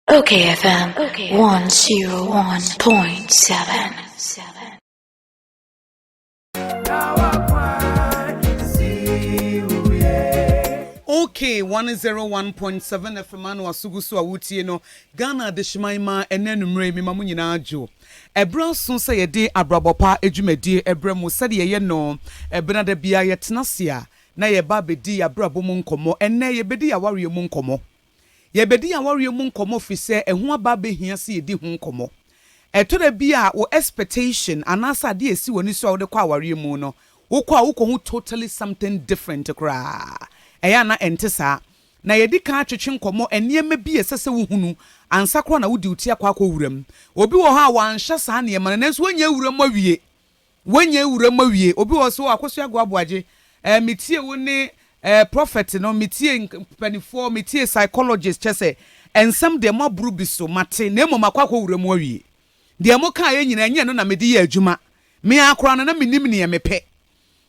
okayfm 101.7. Okay, 101.7 FM anu asugusu awutie no Ghana de shimaima enenumre mi mamu nyina ajo. Ebra so se ye de Abrabopa edwumadi ebre mu se de ye no ebna da bia ye tenasia na ye ba bedi Abrabo mu nkomo enne ye bedi ya ware mu nkomo. Ye bedi ya ware mu nkomo fi se ehu aba behia se ye di hu nkomo. Eto da bia wo expectation anasa de esi woni so wo de kwa ware mu no wo hu totally something different kra. Eya na entesa na yedi ka atwetwe nkomo eniyema bi esese wo hunu ansakro na wodi uti akwa wuram obi wo ha wanhye saa ne yema na nso wonya wuram awie obi wo so Akosua Aboagye metie wo ne prophet no metie panifo metie psychologist chese ensam de maburu bi so mate na emom akwa wuram awie de mo ka ye nyina enye no na medi ye adwuma me akora no na menim ne yemepe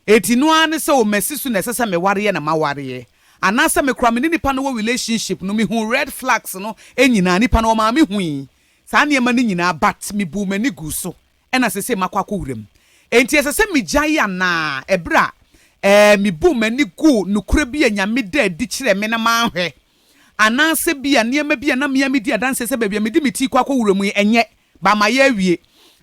eti no ane se o mesisu na sesa me ware na maware anasa me kra me nipa no relationship no me hu red flags no enyina nipa no ma me hu sa ne ma ni nyina bat me bu mani gu so e na sese makwakọ wuram enti sese me gyae ana ebra me bu mani gu nukura bi anyame da di kire me na mahwe anasa bia ne ma bia na me di adanse se ba bia me di me ti kwakọ wuram enye ba ma ya wie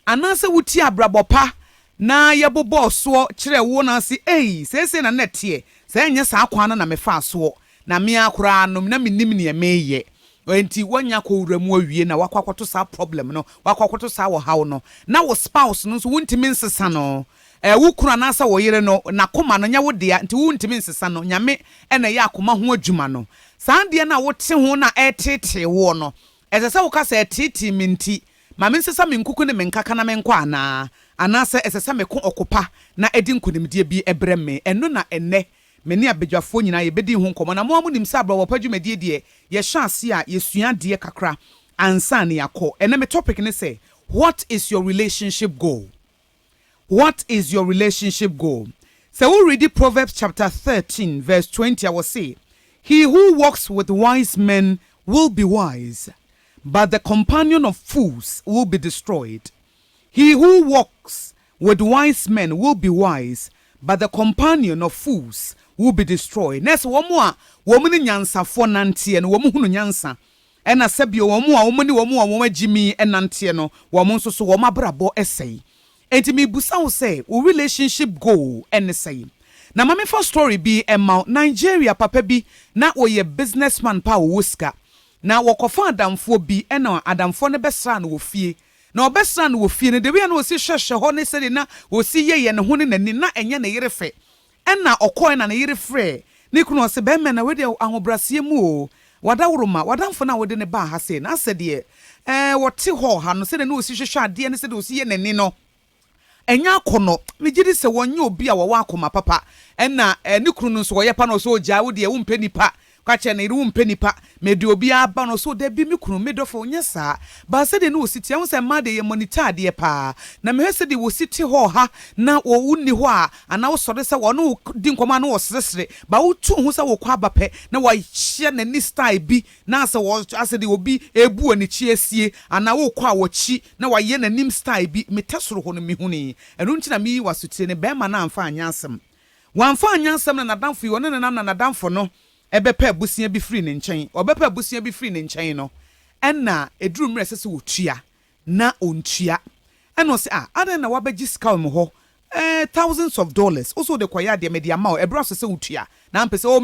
anasa wuti Abrabopa na yebobo so kire wo na si sese na netie se enye sa akwa na mefa so na me akora no na menim ne emeye enti wanya ko wuramu awie na wakwakoto sa problem no wakwakoto sa wo hawo no na wo spouse no so wuntimi nsesa no wo kura na sa wo yire no na koma no nya wo de enti wuntimi nsesa no nyame ena ya akoma ho adwuma no saa de na wo te ho na etete wo no esesa wo ka sa etete minti ma me nsesa me nkuku ne me nkaka na me nkwa ana anase esesa me ko okopa na edi nkonimdie bi ebre me eno na enne me ne abedwafo nyina ye bedi hu nkomo na mo amunim sa Abrabopa dwumadie de ye hwase a ye sua de kakra ansa ne yakọ ene me topic ne say what is your relationship goal? What is your relationship goal? So we read Proverbs chapter 13 verse 20. I will say, he who walks with wise men will be wise, but the companion of fools will be destroyed. He who walks with wise men will be wise, but the companion of fools will be destroyed. Nes womu ni nyansafo nante no womu hunu nyansa. Ena sebio womu womu jimi enante no womu nso so womu abrabo esei. Enti me busa wo say wo relationship goal ene sei. Na mame for story bi emma Nigeria papa bi na oye businessman pa wo ska. Na wokofa adamfo bi ena adamfo ne besra no wo fie. Na obesra no wo fie ne de we na osi hwehwe ho ne sede na osi yeye ne ho ne nani na enye ne yere fe ena okoi na ne yere frɛ ne kunu ose be me na we de ahobrasie mu o wadawroma wadamfo na wode ne ba ha se na sede wote ho ha no sede na osi hwehwe ade ne sede osi ye nani no enya akono me gidi se wonye obi a wo akoma papa ena ne kunu nso ye pa no so ogya wo de wo mpanipa kwache na iru mpanipa me de obi aba no so da bi me kunu me dofo nya saa ba se de no ositi ehun se ma de ye monitor de pa na me hwese de wositi ho ha na wo wuni ho a ana wo sore se wo no di nkoma na wo sresre ba wo tu hu se wo kwa abape na wo hye na ni style bi na se wo ase de obi ebu ani chi asie ana wo kwa wo chi na wo ye na nim style bi me tesoro ho no me huni enu nti na me wasutire ne be ma na amfa anyansem wanfa anyansem na nadamfo yo ne na nadamfo no ebepa abusia bi free ne nkyɛn obepa abusia bi free ne nkyɛn no ɛna eduru mmerɛ sɛ wotua na ontua ɛna ɔsɛ adan na wabɛgye sika mo hɔ thousands of dollars also de kwaya de media ma ebra sɛ wotua na mpɛ sɛ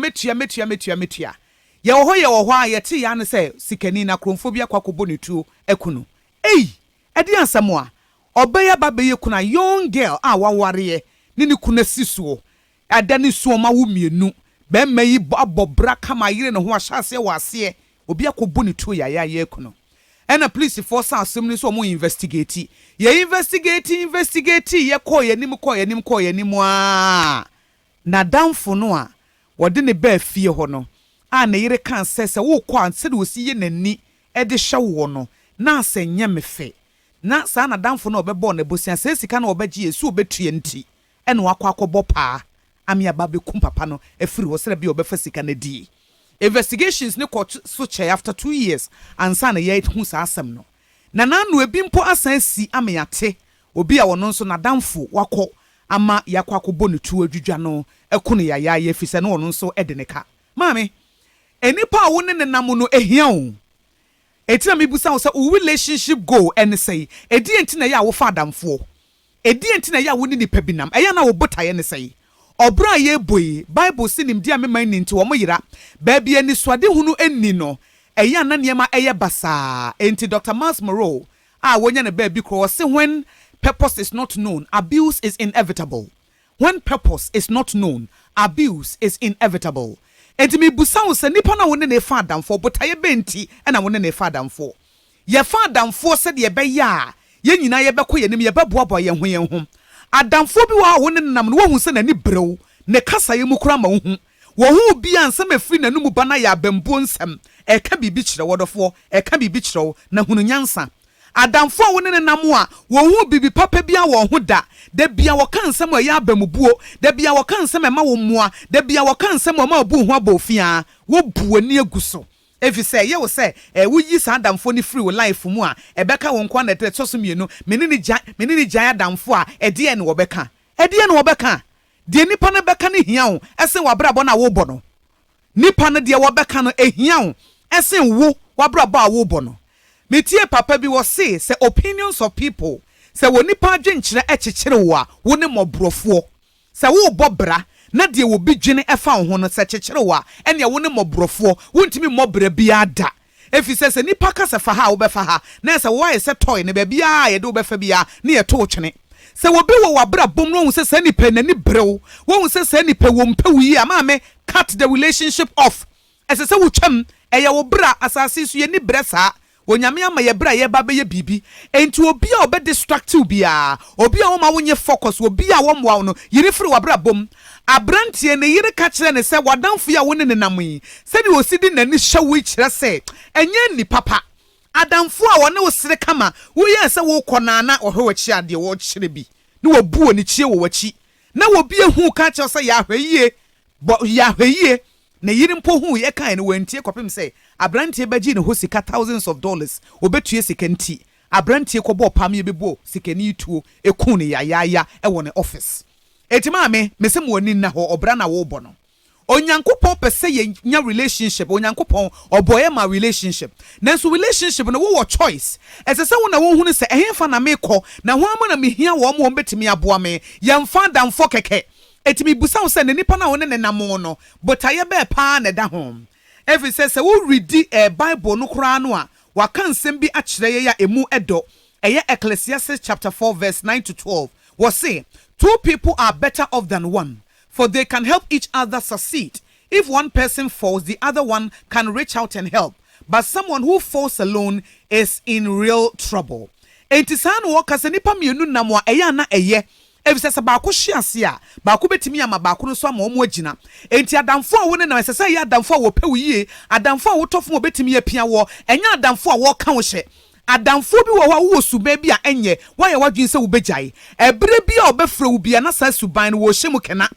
metua ye wo hɔ a yɛte ya ne sɛ sikani na kromfo bi akwakobo ne tuo ekunu ɛdi ansɛm a ɔbɛya babɛyɛ kuna young girl a waware ne kuna sisuo adane suoma wo mienu be meyi abobra kama yire ne ho ahyase wase obi akobu ne tuo ya ekuno ena police force asem ni so mo investigate ye investigate ye kɔ yanim a na damfo no a wode ne ba fie hɔ no a na yire kan sese wo kɔ anse de osi ye nani e de hye wo no na asenya me fe na sa na damfo no obɛbɔ na bosia se sika na obɛgye yesu obɛtue nti ena wakɔ akɔbɔ paa ami aba be kum papa no efiri wo sere bi obefa sika na di investigations ne court so che after 2 years ansa na ye hu sa asem no na nanu ebi mpo asan si ameyate obi a wono nso na damfo wakọ ama yakọ akọbọ ne tu adwudwa no ekunu yaya ye fise na wono nso ede ne ka maame enipa a wo ne nam no ehia o etina mebusa wo say o relationship goal and say edi enti na ya wo fa damfo edi enti na ya wo ni nipa binam eya na wo botaye ne say obra ye boy bible sinim dia meman ni nti wo mo yira ba bia ni swade hunu enni no eya na niema eye basa enti Dr. Miles Monroe wonya ne ba bi kro say when purpose is not known abuse is inevitable. When purpose is not known abuse is inevitable. Enti me busa wo say nipa na wo ne fa damfo botaye benti na wo ne fa damfo ye fa damfo se de be ya ye nyina ye beko ye nim ye beboabo ye ho adamfo bi wa wo ne nam no wo hu se na ni brew ne kasa ye mu kura ma wo hu bi ansam afiri na numu bana ya bambo nsam eka bibi kire wodofo eka bibi kire na hunu nyansa adamfo wo ne nam a wo hu bibi papa bia wo ho da bia wo kan nsam ya bamubuo da bia wo kan nsam ma wo moa da bia wo kan nsam ma obu ho abofia wo buani aguso efi say ye wo say wo yi sa adamfo ni free wo life mu a ebeka wo nkwa na teto so mienu menini gya adamfo a ede ene wo beka de nipa na beka ne hia wo esen wabrabo na wo bɔ no nipa na de wo beka no ehia wo esen wo wabrabo a wo bɔ no metie papa bi wo say opinions of people say wo nipa adwenkyere ekyekyere wo a wo ne mobrofo say wo bɔ bra na de wo bi dwene efa ho no se kyekere wa ene wo ne mobrofo wontimi mobra bia da efi se nipa kasa fa ha wo be fa ha na se wo se toy ne ba bia ye de wo be fa bia na ye to twene se wo bi wo wabra bom no hu se nipa na ni brew wo hu se nipa wo mpa wi ama me cut the relationship off ese se wo twam eye wo bra asase so ye ni bresa onyame ama ye bra ye ba be ye bibi enti obi a obe distract bia obi a wo ma wonye focus obi a wo mwa no yiri firi wabra bom abrantie ne yiri ka kire ne se wadanfo ya woni ne nam yi se ni osidi nani hyewo kire se enye ni papa adamfo a wone osire kama wo ye se wo konana ohwewachi ade wo kire bi ne wo buo ni chie wo wachi na wo bi ehu ka kire se ya hweyie ne yiri mpo hu ye kan ne wantie kopem se abrantie baji ne ho sika thousands of dollars obetue sika nti abrantie ko bo pam ye bebo sika ni tuo ekun ne ya e ne office etima me mesem woni na ho obra na wo bo no onyankopon pese ye nya relationship onyankopon oboye ma relationship nanso relationship no wo choice esese wo na wo hunu se ehemfa na mekọ na ho ama na mehia wo mo betimi aboa me yemfa damfo keke etimi busa wo se ne nipa na wo ne namo no botaye be pa na da hom every say wo read bible no kura no a waka nsem bi a kire ye ya emu edo eye Ecclesiastes chapter 4 verse 9 to 12 was say 2 people are better off than one, for they can help each other succeed. If one person falls, the other one can reach out and help. But someone who falls alone is in real trouble. Enti san wo kase nipa mienu nam a eya na eye. Efisese ba ko hyiase a ba ko betimi ama ba ko no so ama omo agina. Enti adamfo a wo ne na esese ya adamfo a wo pe wo yie, adamfo a wo tofo wo betimi apia wo, enya adamfo a wo ka wo hye. Adamfo bi wo suba bi a enye waye wadwen se wo begyae ebre bi a obefre wo bia na sa suban wo hye mu kena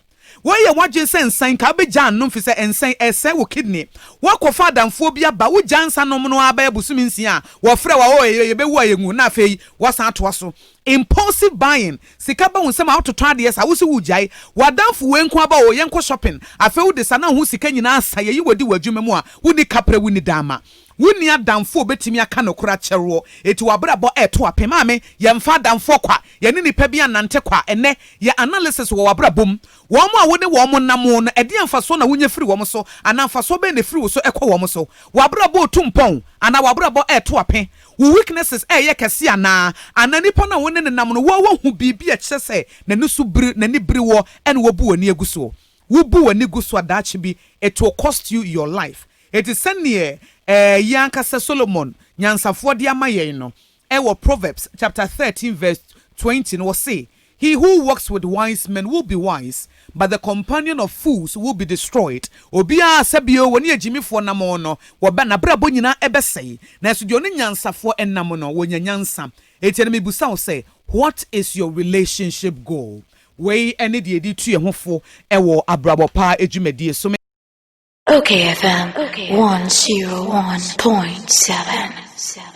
waye wadwen se nsan ka begya annom fi se ensan ese wo kidney wakofa adamfo bi aba wo gyansa nom no aba ebusumi nsia wo frɛ wa ye bewu ayengu na afei wasan to aso impulsive buying sika ba wonsem autotɔ ade sa wo se wo gyae wadamfo wenko aba wo yenko shopping afei wo de sana ho sika nyina asa ye wodi wadwuma mu a wo ni kapra wo ni dama wuni adamfo betimi aka nokora kyerwo eti wabrabo eto apema me yemfa adamfo kwa ye ne nipa bi anante kwa ene ye analysis wo wabrabom wo mo a woni wo mo namo no ede amfa so na wunya firi wo mo so anamfa so be ne firi wo so ekọ wo mo so wabrabo otumpon ana wabrabo eto ape wo weaknesses ye kese ana nipa na woni ne nam no wo hu bibi a kyese na ne so biri na ne biri wo ene wo bu wani aguso wo bu wani guso adachi bi it will cost you your life. It is senior Yankasa Solomon nyansafo de amayen no ewo Proverbs chapter 13 verse 20 no say he who walks with wise men will be wise, but the companion of fools will be destroyed. Obia sabio woni agimifo namo no wo ba na brabo nyina ebesei na so de oni nyansafo enam no wonya nyansa etiene me busa wo say what is your relationship goal? We ene de edi tu ye hofo ewo Abrabopa ejumedie so OKFM 101.7.